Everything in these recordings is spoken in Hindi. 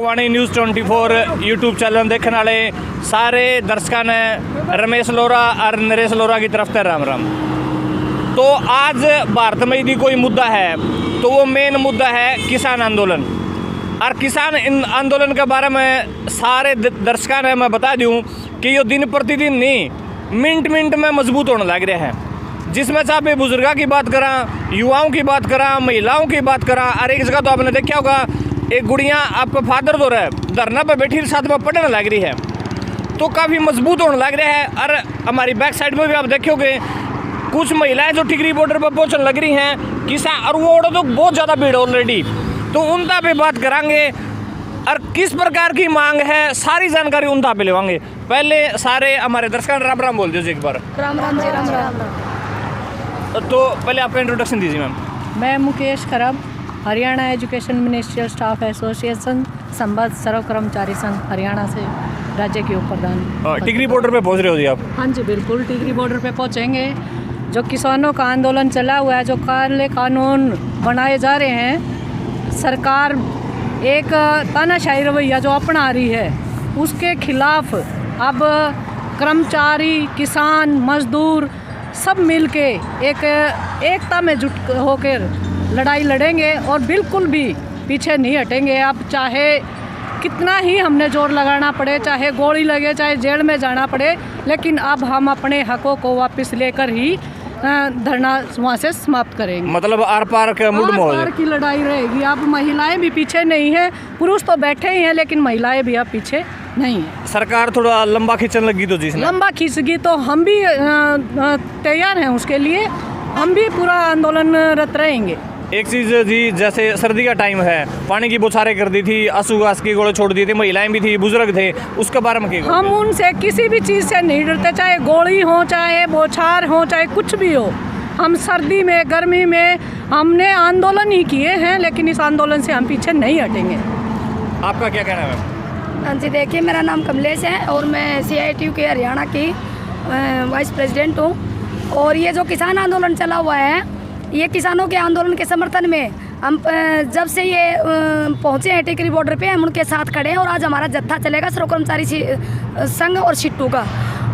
वाणी न्यूज़ 24 यूट्यूब चैनल देखने वाले सारे दर्शकों ने रमेश लोहरा और नरेश लोहरा की तरफ से राम राम। तो आज भारत में यदि कोई मुद्दा है तो वो मेन मुद्दा है किसान आंदोलन। और किसान आंदोलन के बारे में सारे दर्शकों ने मैं बता दूं कि ये दिन प्रतिदिन नहीं मिनट मिनट में मजबूत होने लग रहे हैं। जिसमें से आप बुजुर्गों की बात करा, युवाओं की बात करा, महिलाओं की बात करा। और एक जगह तो आपने देखा होगा एक गुड़िया आपका फादर तो रहा धरना पर बैठी साथ में पढ़ने लग रही है, तो काफ़ी मजबूत होने लग रहा है। और हमारी बैक साइड में भी आप देखोगे कुछ महिलाएं जो टिकरी बॉर्डर पर पहुंचने लग रही हैं किसान, और वो तो बहुत ज़्यादा भीड़ ऑलरेडी, तो उनका भी बात करांगे और किस प्रकार की मांग है सारी जानकारी उनका पे लेवांगे। पहले सारे हमारे दर्शकों राम राम बोल दीजिए एक बार। राम राम जी, राम राम। तो पहले आप इंट्रोडक्शन दीजिए मैम। मैं मुकेश खरब, Haryana education ministerial staff association संबद्ध सर्व कर्मचारी संघ हरियाणा से राज्य के उप प्रधान। टिकरी बॉर्डर पे पहुंच रहे हो जी आप? हाँ जी बिल्कुल, टिकरी बॉर्डर पे पहुंचेंगे। जो किसानों का आंदोलन चला हुआ है, जो काले कानून बनाए जा रहे हैं, सरकार एक तानाशाही रवैया जो अपना रही है उसके खिलाफ अब कर्मचारी, किसान, मजदूर सब मिलके एकता में जुट होकर लड़ाई लड़ेंगे और बिल्कुल भी पीछे नहीं हटेंगे। अब चाहे कितना ही हमने जोर लगाना पड़े, चाहे गोली लगे, चाहे जेल में जाना पड़े, लेकिन अब हम अपने हकों को वापस लेकर ही धरना वहाँ से समाप्त करेंगे। मतलब आर पार का मुड़ मोड़ की लड़ाई रहेगी। अब महिलाएं भी पीछे नहीं है, पुरुष तो बैठे ही हैं लेकिन महिलाएं भी अब पीछे नहीं है। सरकार थोड़ा लंबा खींचने लगी तो जिसने लंबा खींचगी तो हम भी तैयार हैं उसके लिए, हम भी पूरा आंदोलनरत रहेंगे। एक चीज़ जी, जैसे सर्दी का टाइम है, पानी की बौछारें कर दी थी, आंसू गैस की गोले छोड़ दिए थे, महिलाएं भी थी, बुजुर्ग थे, उसके बारे में क्या? हम उनसे किसी भी चीज़ से नहीं डरते, चाहे गोली हो, चाहे बौछार हो, चाहे कुछ भी हो। हम सर्दी में, गर्मी में हमने आंदोलन ही किए हैं, लेकिन इस आंदोलन से हम पीछे नहीं हटेंगे। आपका क्या कहना है? हाँ जी, देखिए मेरा नाम कमलेश है और मैं CITU के हरियाणा की वाइस प्रेसिडेंट हूँ। और ये जो किसान आंदोलन चला हुआ है, ये किसानों के आंदोलन के समर्थन में हम जब से ये पहुँचे हैं टिकरी बॉर्डर पे, हम उनके साथ खड़े हैं। और आज हमारा जत्था चलेगा सर्व कर्मचारी संघ और शिट्टू का।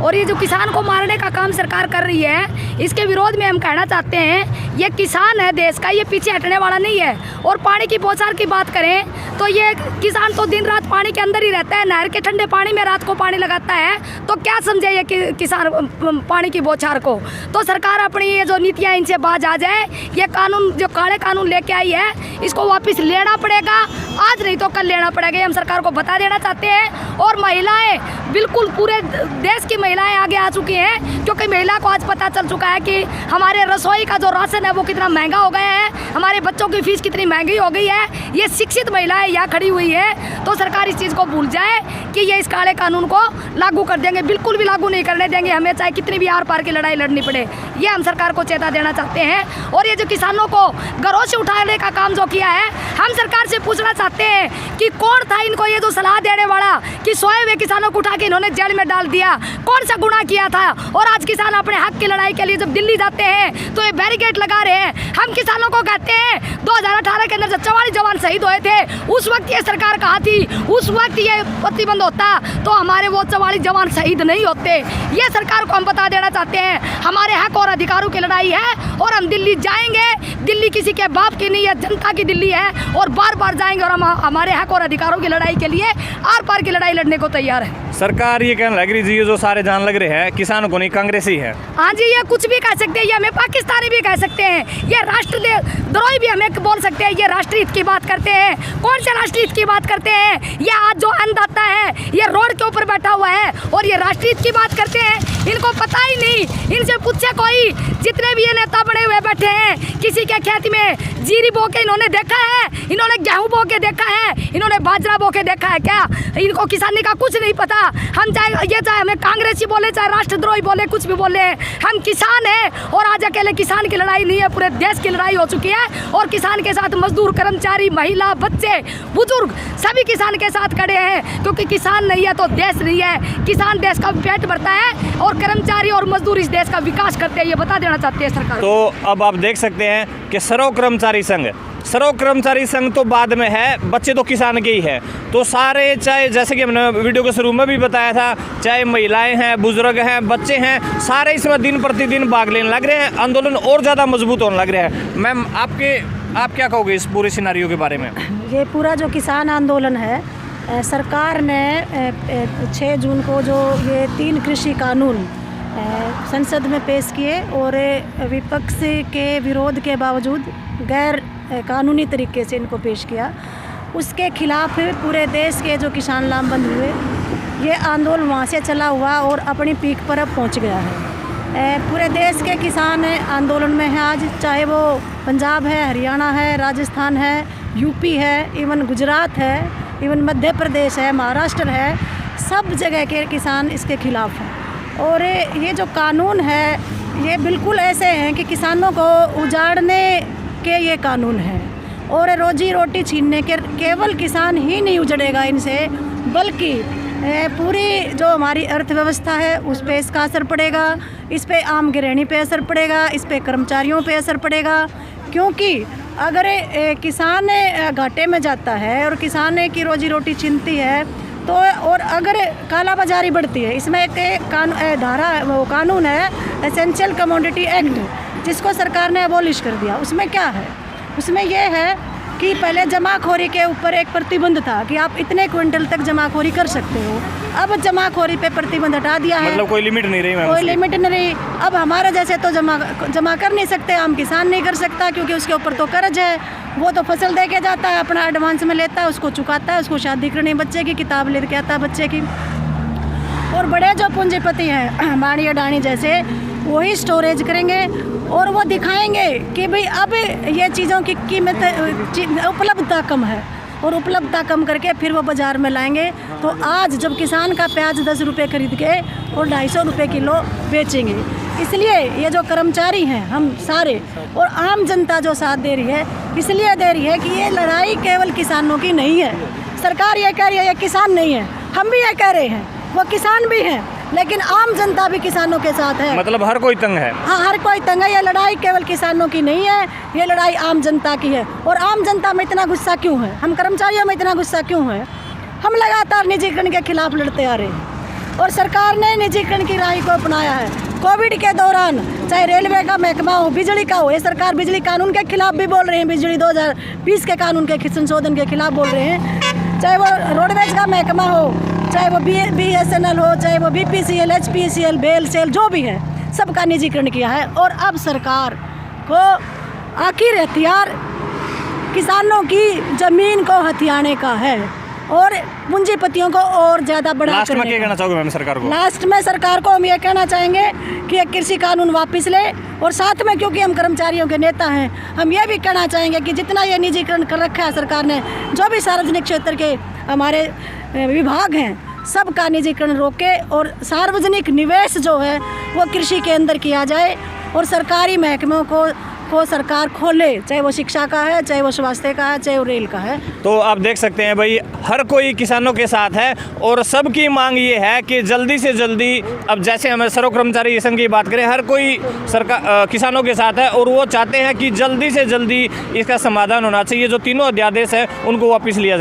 और ये जो किसान को मारने का काम सरकार कर रही है, इसके विरोध में हम कहना चाहते हैं, ये किसान है देश का, ये पीछे हटने वाला नहीं है। और पानी की बौछार की बात करें तो ये किसान तो दिन रात पानी के अंदर ही रहता है, नहर के ठंडे पानी में रात को पानी लगाता है, तो क्या समझे ये किसान पानी की बौछार को। तो सरकार अपनी ये जो नीतियाँ इनसे बाज आ जाए, ये कानून जो काले कानून लेके आई है इसको वापस लेना पड़ेगा, आज नहीं तो कल लेना पड़ेगा, ये हम सरकार को बता देना चाहते हैं। और महिलाएं बिल्कुल पूरे देश की महिलाएं आगे आ चुकी हैं, क्योंकि महिला को आज पता चल चुका है कि हमारे रसोई का जो राशन है वो कितना महंगा हो गया है, हमारे बच्चों की फीस कितनी महंगी हो गई है। ये शिक्षित महिलाएं यहाँ खड़ी हुई है, तो सरकार इस चीज़ को भूल जाए कि ये इस काले कानून को लागू कर देंगे, बिल्कुल भी लागू नहीं करने देंगे हमें, चाहे कितनी भी आर पार की लड़ाई लड़नी पड़े। ये हम सरकार को चेता देना चाहते हैं। और ये जो किसानों को घरों से उठाने का काम जो किया है, हम सरकार से पूछना चाहते हैं कि कौन था इनको ये जो सलाह देने वाला कि सोए हुए किसानों को उठा के इन्होंने जेल में डाल दिया, कौन सा गुनाह किया था। और आज किसान अपने हक की लड़ाई के लिए जब दिल्ली जाते हैं तो ये बैरिकेड लगा रहे हैं। हम किसानों को कहते हैं 2018 के अंदर जब 44 जवान शहीद हुए थे, उस वक्त ये सरकार कहाँ थी, उस वक्त ये प्रतिबंध होता तो हमारे वो 44 जवान शहीद नहीं होते। ये सरकार को हम बता देना चाहते हैं, हमारे हक और अधिकारों की लड़ाई है और हम दिल्ली जाएंगे। दिल्ली किसी के बाप की नहीं है, जनता की दिल्ली है, और बार बार जाएंगे और हम हमारे हक और अधिकारों की लड़ाई के लिए आर पार की लड़ाई लड़ने को तैयार है। सरकार ये कहने लग रही जी, जो सारे जान लग रहे हैं किसानों को नहीं, कांग्रेसी है। हाँ जी, ये कुछ भी कह सकते हैं, ये हमें पाकिस्तानी भी कह सकते हैं, ये राष्ट्रद्रोही भी हमें बोल सकते हैं। ये राष्ट्रीय हित की बात करते हैं, कौन से राष्ट्रीय हित की बात करते हैं? ये आज जो अन्नदाता है ये रोड के ऊपर बैठा हुआ है और ये राष्ट्रीय हित की बात करते हैं, इनको पता ही नहीं। इनसे पूछे कोई, जितने भी ये नेता बने हुए बैठे हैं, किसी के खेत में जीरी बो के इन्होंने देखा है, इन्होंने गेहूं बो के देखा है, इन्होंने बाजरा बो के देखा है क्या? इनको किसानी का कुछ नहीं पता। हम चाहे हमें कांग्रेसी बोले, चाहे राष्ट्रद्रोही बोले, कुछ भी बोले, हम किसान हैं। और आज अकेले किसान की लड़ाई नहीं है, पूरे देश की लड़ाई हो चुकी है। और किसान के साथ मजदूर, कर्मचारी, महिला, बच्चे, बुजुर्ग सभी किसान के साथ खड़े हैं, क्योंकि किसान नहीं है तो देश नहीं है। किसान देश का पेट भरता है और कर्मचारी और मजदूर इस देश का विकास करते हैं। ये बता देना चाहते हैं सरकार। तो अब आप देख सकते हैं कि सर्व कर्मचारी संघ तो बाद में है, बच्चे तो किसान के ही है। तो सारे, चाहे जैसे कि हमने वीडियो के शुरू में भी बताया था, चाहे महिलाएं हैं, बुजुर्ग हैं, बच्चे हैं, सारे इसमें दिन प्रतिदिन भाग लेने लग रहे हैं। आंदोलन और ज़्यादा मजबूत होने लग रहा है। मैम, आप क्या कहोगे इस पूरे सिनारियो के बारे में? ये पूरा जो किसान आंदोलन है, सरकार ने 6 जून को जो ये 3 कृषि कानून संसद में पेश किए और विपक्ष के विरोध के बावजूद गैर कानूनी तरीके से इनको पेश किया, उसके खिलाफ पूरे देश के जो किसान लामबंद हुए, ये आंदोलन वहाँ से चला हुआ और अपनी पीक पर अब पहुँच गया है। पूरे देश के किसान आंदोलन में हैं आज, चाहे वो पंजाब है, हरियाणा है, राजस्थान है, यूपी है, इवन गुजरात है, इवन मध्य प्रदेश है, महाराष्ट्र है, सब जगह के किसान इसके खिलाफ हैं। और ये जो कानून है ये बिल्कुल ऐसे हैं कि किसानों को उजाड़ने के ये कानून हैं और रोजी रोटी छीनने के। केवल किसान ही नहीं उजड़ेगा इनसे, बल्कि पूरी जो हमारी अर्थव्यवस्था है उस पे इसका असर पड़ेगा, इस पे आम गृहिणी पे असर पड़ेगा, इस पे कर्मचारियों पे असर पड़ेगा। क्योंकि अगर किसान घाटे में जाता है और किसान की रोजी रोटी छीनती है तो, और अगर काला बाजारी बढ़ती है, इसमें एक कानून है एसेंशियल कमोडिटी एक्ट, जिसको सरकार ने अबॉलिश कर दिया। उसमें क्या है? उसमें यह है कि पहले जमाखोरी के ऊपर एक प्रतिबंध था कि आप इतने क्विंटल तक जमाखोरी कर सकते हो। अब जमाखोरी पे प्रतिबंध हटा दिया है, मतलब कोई लिमिट नहीं रही मैम? कोई लिमिट नहीं रही। अब हमारे जैसे तो जमा कर नहीं सकते, आम किसान नहीं कर सकता, क्योंकि उसके ऊपर तो कर्ज है। वो तो फसल दे के जाता है, अपना एडवांस में लेता है, उसको चुकाता है, उसको शादी करनी बच्चे की, किताब लेके आता है बच्चे की। और बड़े जो पूंजीपति हैं, अंबानी अडानी जैसे, वही स्टोरेज करेंगे और वो दिखाएंगे कि भाई अब ये चीज़ों की कीमत, उपलब्धता कम है, और उपलब्धता कम करके फिर वो बाज़ार में लाएंगे। तो आज जब किसान का प्याज 10 रुपये खरीद के और 250 रुपये किलो बेचेंगे, इसलिए ये जो कर्मचारी हैं हम सारे और आम जनता जो साथ दे रही है, इसलिए दे रही है कि ये लड़ाई केवल किसानों की नहीं है। सरकार ये कह रही है ये किसान नहीं है, हम भी ये कह रहे हैं, वो किसान भी हैं, लेकिन आम जनता भी किसानों के साथ है। मतलब हर कोई तंग है? हाँ, हर कोई तंग है। ये लड़ाई केवल किसानों की नहीं है, ये लड़ाई आम जनता की है। और आम जनता में इतना गुस्सा क्यों है, हम कर्मचारियों में इतना गुस्सा क्यों है? हम लगातार निजीकरण के खिलाफ लड़ते आ रहे हैं और सरकार ने निजीकरण की राह को अपनाया है। कोविड के दौरान चाहे रेलवे का महकमा हो, बिजली का हो, ये सरकार बिजली कानून के खिलाफ भी बोल रहे हैं, बिजली 2020 के कानून के संशोधन के खिलाफ बोल रहे हैं। चाहे वो रोडवेज का महकमा हो, चाहे वो BSNL हो, चाहे वो BPCL, HPCL, बेल सेल जो भी है, सबका निजीकरण किया है। और अब सरकार को आखिर हथियार किसानों की ज़मीन को हथियाने का है और पूंजीपतियों को और ज़्यादा बढ़ा लास्ट में क्या कहना चाहोगे मैम सरकार को? लास्ट में सरकार को हम ये कहना चाहेंगे कि ये कृषि कानून वापस ले, और साथ में क्योंकि हम कर्मचारियों के नेता हैं, हम ये भी कहना चाहेंगे कि जितना ये निजीकरण कर रखा है सरकार ने, जो भी सार्वजनिक क्षेत्र के हमारे विभाग हैं, सबका निजीकरण रोके और सार्वजनिक निवेश जो है वो कृषि के अंदर किया जाए और सरकारी महकमों को सरकार खोले, चाहे वो शिक्षा का है, चाहे वो स्वास्थ्य का है, चाहे वो रेल का है। तो आप देख सकते हैं भाई, हर कोई किसानों के साथ है और सबकी मांग ये है कि जल्दी से जल्दी, अब जैसे हम सर्व कर्मचारी संघ की बात करें, हर कोई सरकार किसानों के साथ है और वो चाहते हैं कि जल्दी से जल्दी इसका समाधान होना चाहिए। जो तीनों अध्यादेश है उनको वापस लिया जाए।